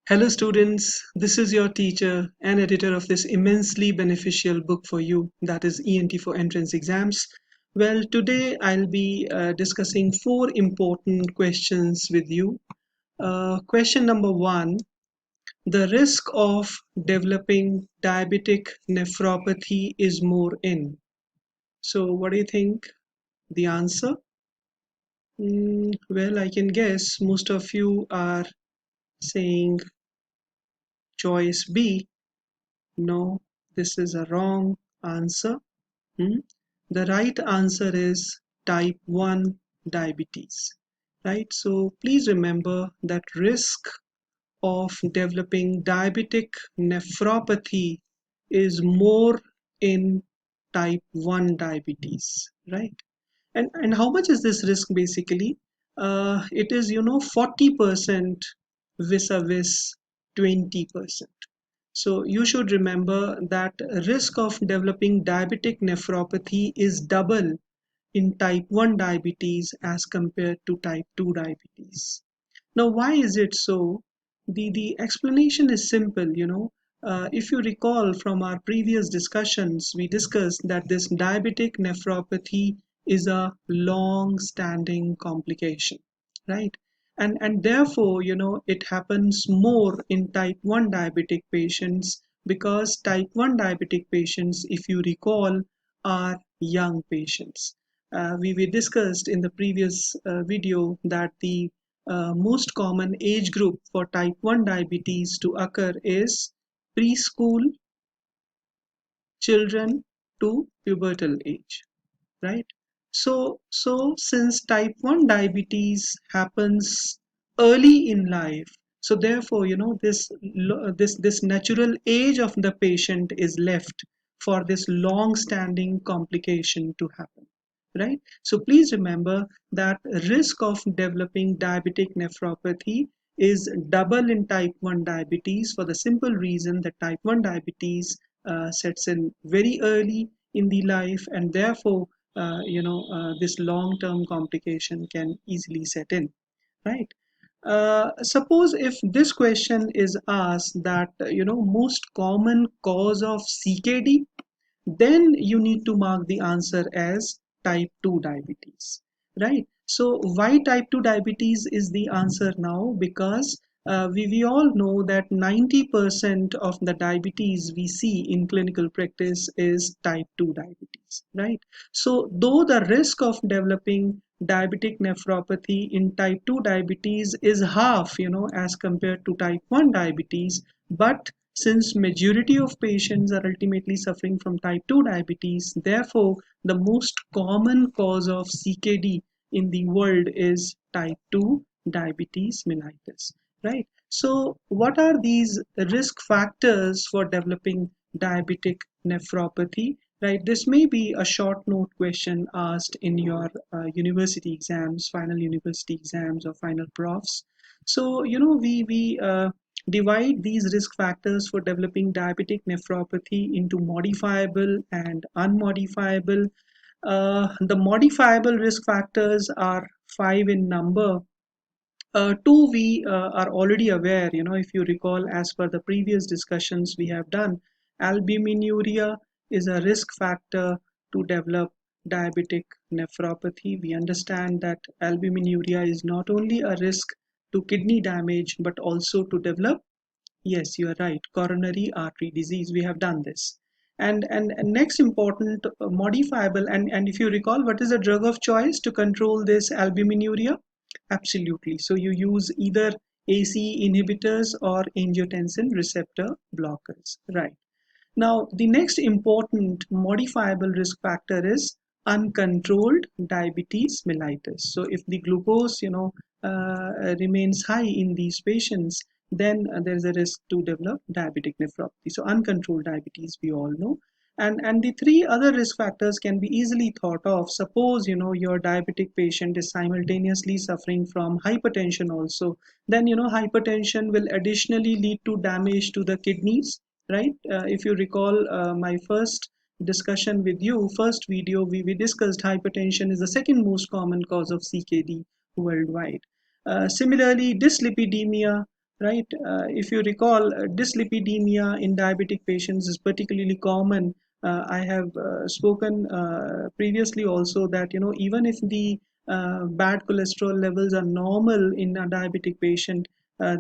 Hello, students. This is your teacher and editor of this immensely beneficial book for you, that is ENT for Entrance Exams. Well, today I'll be discussing four important questions with you. Question number one: the risk of developing diabetic nephropathy is more in. So, what do you think? The answer? Well, I can guess most of you are saying choice B. No, this is a wrong answer. Hmm? The right answer is type 1 diabetes. Right? So please remember that risk of developing diabetic nephropathy is more in type 1 diabetes. Right? And how much is this risk basically? It is 40% vis-a-vis 20%. So you should remember that risk of developing diabetic nephropathy is double in type 1 diabetes as compared to type 2 diabetes. Now, why is it so? The explanation is simple. If you recall from our previous discussions, we discussed that this diabetic nephropathy is a long-standing complication, right? And therefore, it happens more in type 1 diabetic patients because type 1 diabetic patients, if you recall, are young patients. We discussed in the previous video that the most common age group for type 1 diabetes to occur is preschool children to pubertal age, right? So since type 1 diabetes happens early in life, so therefore, this natural age of the patient is left for this long standing complication to happen, right? So please remember that risk of developing diabetic nephropathy is double in type 1 diabetes for the simple reason that type 1 diabetes sets in very early in the life, and therefore this long-term complication can easily set in, right? Suppose if this question is asked that most common cause of CKD, then you need to mark the answer as type 2 diabetes, right? So why type 2 diabetes is the answer now? Because we all know that 90% of the diabetes we see in clinical practice is type 2 diabetes, right? So though the risk of developing diabetic nephropathy in type 2 diabetes is half, as compared to type 1 diabetes, but since majority of patients are ultimately suffering from type 2 diabetes, therefore the most common cause of CKD in the world is type 2 diabetes mellitus, right? So what are these risk factors for developing diabetic nephropathy? Right, this may be a short note question asked in your university exams, final university exams or final profs. So we divide these risk factors for developing diabetic nephropathy into modifiable and unmodifiable. The modifiable risk factors are five in number. Two, we are already aware, if you recall, as per the previous discussions we have done, albuminuria is a risk factor to develop diabetic nephropathy. We understand that albuminuria is not only a risk to kidney damage, but also to develop, yes, you are right, coronary artery disease. We have done this. And next important modifiable, and if you recall, what is the drug of choice to control this albuminuria? Absolutely. So you use either ACE inhibitors or angiotensin receptor blockers, right? Now, the next important modifiable risk factor is uncontrolled diabetes mellitus. So if the glucose, remains high in these patients, then there is a risk to develop diabetic nephropathy. So uncontrolled diabetes, we all know. And the three other risk factors can be easily thought of. Suppose, your diabetic patient is simultaneously suffering from hypertension also. Then, hypertension will additionally lead to damage to the kidneys, right? If you recall my first discussion with you, first video, we discussed hypertension is the second most common cause of CKD worldwide. Similarly, dyslipidemia right? If you recall, dyslipidemia in diabetic patients is particularly common. I have spoken previously also that, even if the bad cholesterol levels are normal in a diabetic patient,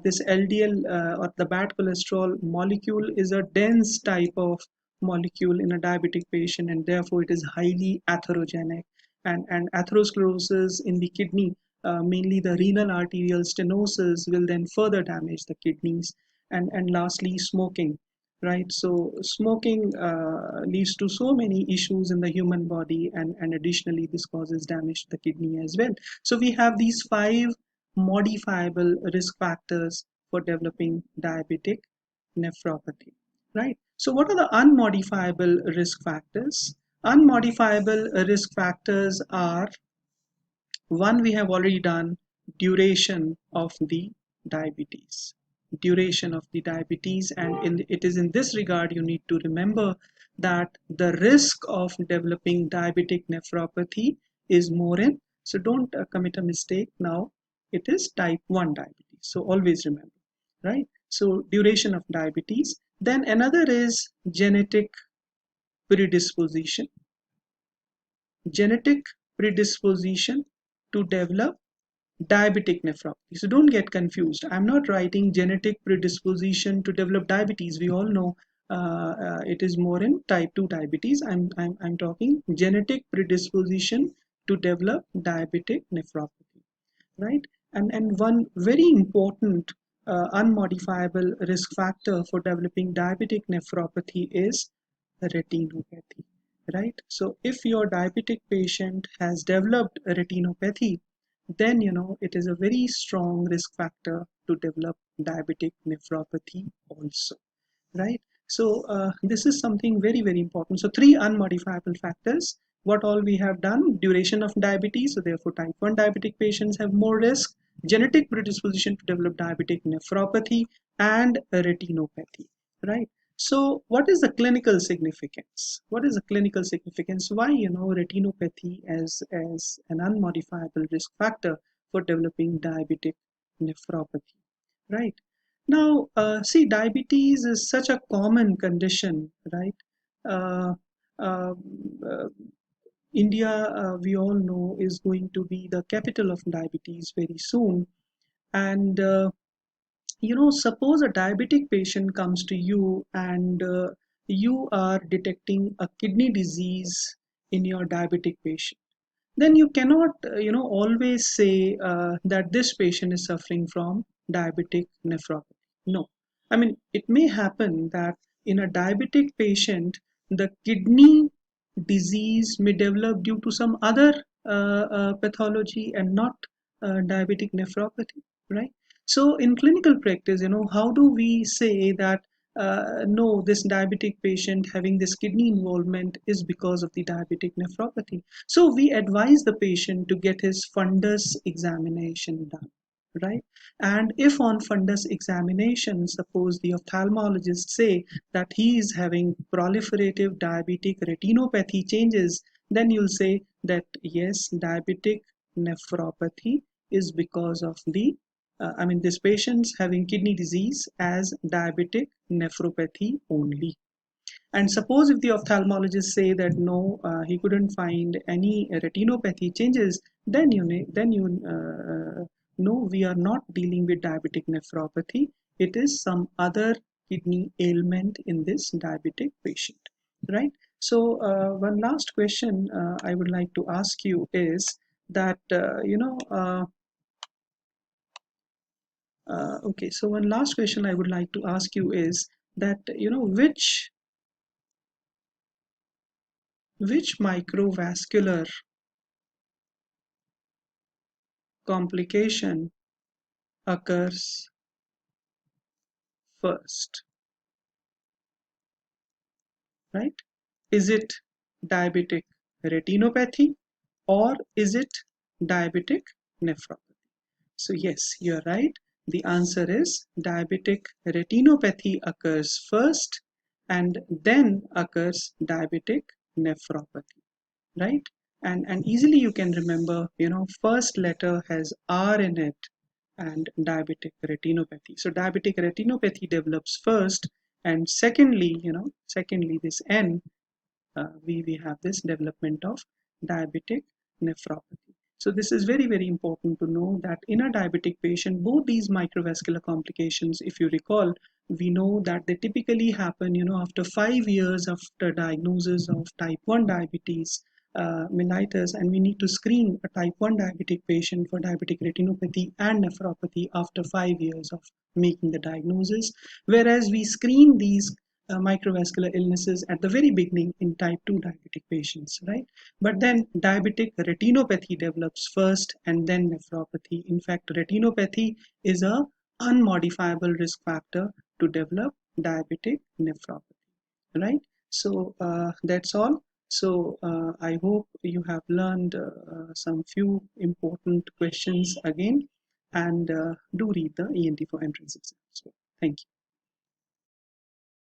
this LDL or the bad cholesterol molecule is a dense type of molecule in a diabetic patient, and therefore it is highly atherogenic. And atherosclerosis in the kidney, mainly the renal arterial stenosis, will then further damage the kidneys. And lastly, smoking, right? So smoking leads to so many issues in the human body, and additionally this causes damage to the kidney as well. So we have these five modifiable risk factors for developing diabetic nephropathy, right? So what are the unmodifiable risk factors? Unmodifiable risk factors are: one, we have already done, duration of the diabetes. Duration of the diabetes, and it is in this regard you need to remember that the risk of developing diabetic nephropathy is more in, so don't commit a mistake now, it is type 1 diabetes. So always remember, right? So duration of diabetes. Then another is genetic predisposition. Genetic predisposition to develop diabetic nephropathy. So don't get confused. I'm not writing genetic predisposition to develop diabetes. We all know it is more in type 2 diabetes. I'm talking genetic predisposition to develop diabetic nephropathy, right? And one very important unmodifiable risk factor for developing diabetic nephropathy is retinopathy, right? So if your diabetic patient has developed retinopathy, then it is a very strong risk factor to develop diabetic nephropathy also, right? So this is something very, very important. So three unmodifiable factors. What all we have done: duration of diabetes, so therefore type 1 diabetic patients have more risk; genetic predisposition to develop diabetic nephropathy; and retinopathy, right? So what is the clinical significance? What is the clinical significance? Why retinopathy as an unmodifiable risk factor for developing diabetic nephropathy, right? Now, see, diabetes is such a common condition, right? Uh, uh, uh, India, we all know, is going to be the capital of diabetes very soon. And, suppose a diabetic patient comes to you, and you are detecting a kidney disease in your diabetic patient. Then you cannot, always say that this patient is suffering from diabetic nephropathy. No. I mean, it may happen that in a diabetic patient, the kidney disease may develop due to some other pathology and not diabetic nephropathy, right? So in clinical practice, how do we say that no, this diabetic patient having this kidney involvement is because of the diabetic nephropathy? So we advise the patient to get his fundus examination done, right? And if on fundus examination, suppose the ophthalmologist say that he is having proliferative diabetic retinopathy changes, then you'll say that yes, diabetic nephropathy is because of the this patient's having kidney disease as diabetic nephropathy only. And suppose if the ophthalmologist say that no, he couldn't find any retinopathy changes, then no, we are not dealing with diabetic nephropathy. It is some other kidney ailment in this diabetic patient, right? So one last question I would like to ask you is that okay. So one last question I would like to ask you is that which microvascular complication occurs first, right? Is it diabetic retinopathy, or is it diabetic nephropathy? So yes, you're right. The answer is diabetic retinopathy occurs first, and then occurs diabetic nephropathy, right? And easily you can remember, first letter has R in it, and diabetic retinopathy. So diabetic retinopathy develops first, and secondly, this N, we have this development of diabetic nephropathy. So this is very, very important to know that in a diabetic patient, both these microvascular complications, if you recall, we know that they typically happen, after 5 years after diagnosis of type 1 diabetes mellitus, and we need to screen a type 1 diabetic patient for diabetic retinopathy and nephropathy after 5 years of making the diagnosis, whereas we screen these microvascular illnesses at the very beginning in type 2 diabetic patients, right? But then diabetic retinopathy develops first and then nephropathy. In fact, retinopathy is a unmodifiable risk factor to develop diabetic nephropathy, right? So that's all. So I hope you have learned some few important questions again, and do read the ENT for entrance exam as well. Thank you.